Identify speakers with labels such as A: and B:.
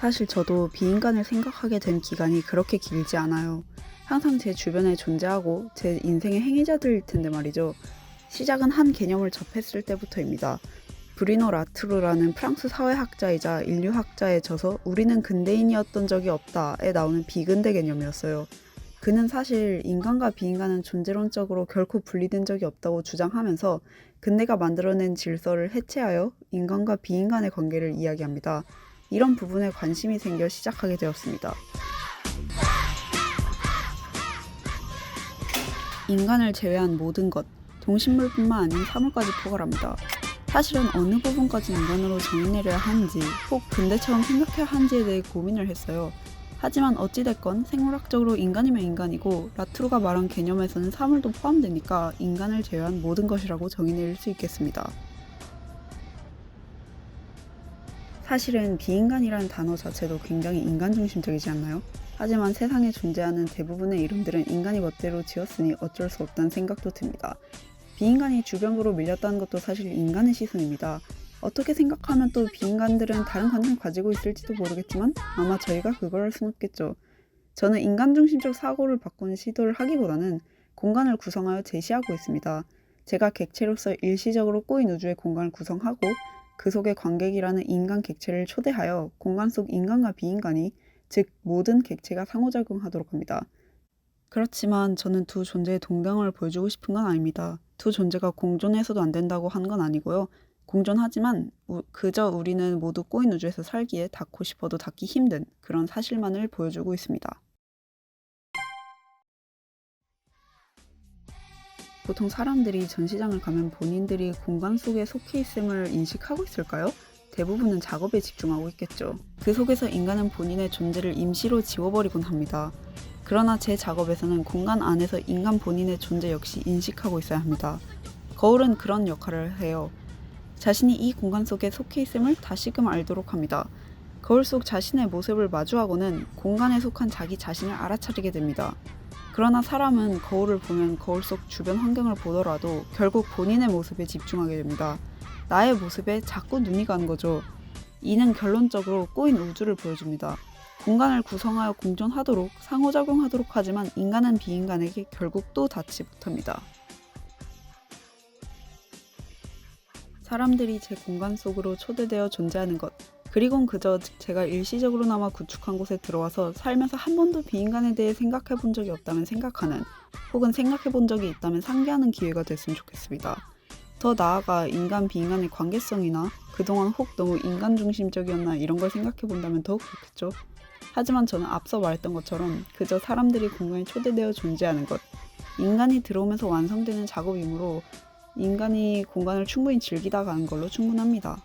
A: 사실 저도 비인간을 생각하게 된 기간이 그렇게 길지 않아요. 항상 제 주변에 존재하고 제 인생의 행위자들일 텐데 말이죠. 시작은 한 개념을 접했을 때부터입니다. 브리노 라투르라는 프랑스 사회학자이자 인류학자의 저서 우리는 근대인이었던 적이 없다에 나오는 비근대 개념이었어요. 그는 사실 인간과 비인간은 존재론적으로 결코 분리된 적이 없다고 주장하면서 근대가 만들어낸 질서를 해체하여 인간과 비인간의 관계를 이야기합니다. 이런 부분에 관심이 생겨 시작하게 되었습니다. 인간을 제외한 모든 것, 동식물뿐만 아닌 사물까지 포괄합니다. 사실은 어느 부분까지 인간으로 정의내려야 하는지 혹 근대처럼 생각해야 하는지에 대해 고민을 했어요. 하지만 어찌됐건 생물학적으로 인간이면 인간이고 라투르가 말한 개념에서는 사물도 포함되니까 인간을 제외한 모든 것이라고 정의내릴 수 있겠습니다. 사실은 비인간이라는 단어 자체도 굉장히 인간 중심적이지 않나요? 하지만 세상에 존재하는 대부분의 이름들은 인간이 멋대로 지었으니 어쩔 수 없다는 생각도 듭니다. 비인간이 주변부로 밀렸다는 것도 사실 인간의 시선입니다. 어떻게 생각하면 또 비인간들은 다른 관점을 가지고 있을지도 모르겠지만 아마 저희가 그걸 할 순 없겠죠. 저는 인간 중심적 사고를 바꾸는 시도를 하기보다는 공간을 구성하여 제시하고 있습니다. 제가 객체로서 일시적으로 꼬인 우주의 공간을 구성하고 그 속에 관객이라는 인간 객체를 초대하여 공간 속 인간과 비인간이 즉 모든 객체가 상호작용하도록 합니다. 그렇지만 저는 두 존재의 동등함을 보여주고 싶은 건 아닙니다. 두 존재가 공존해서도 안 된다고 한 건 아니고요. 공존하지만 그저 우리는 모두 꼬인 우주에서 살기에 닿고 싶어도 닿기 힘든 그런 사실만을 보여주고 있습니다. 보통 사람들이 전시장을 가면 본인들이 공간 속에 속해 있음을 인식하고 있을까요? 대부분은 작업에 집중하고 있겠죠. 그 속에서 인간은 본인의 존재를 임시로 지워버리곤 합니다. 그러나 제 작업에서는 공간 안에서 인간 본인의 존재 역시 인식하고 있어야 합니다. 거울은 그런 역할을 해요. 자신이 이 공간 속에 속해 있음을 다시금 알도록 합니다. 거울 속 자신의 모습을 마주하고는 공간에 속한 자기 자신을 알아차리게 됩니다. 그러나 사람은 거울을 보면 거울 속 주변 환경을 보더라도 결국 본인의 모습에 집중하게 됩니다. 나의 모습에 자꾸 눈이 가는 거죠. 이는 결론적으로 꼬인 우주를 보여줍니다. 공간을 구성하여 공존하도록 상호작용하도록 하지만 인간은 비인간에게 결국 또 닿지 못합니다. 사람들이 제 공간 속으로 초대되어 존재하는 것, 그리곤 그저 제가 일시적으로나마 구축한 곳에 들어와서 살면서 한 번도 비인간에 대해 생각해 본 적이 없다면 생각하는, 혹은 생각해 본 적이 있다면 상기하는 기회가 됐으면 좋겠습니다. 더 나아가 인간 비인간의 관계성이나 그동안 혹 너무 인간 중심적이었나 이런 걸 생각해 본다면 더욱 좋겠죠. 하지만 저는 앞서 말했던 것처럼 그저 사람들이 공간에 초대되어 존재하는 것, 인간이 들어오면서 완성되는 작업이므로 인간이 공간을 충분히 즐기다 가는 걸로 충분합니다.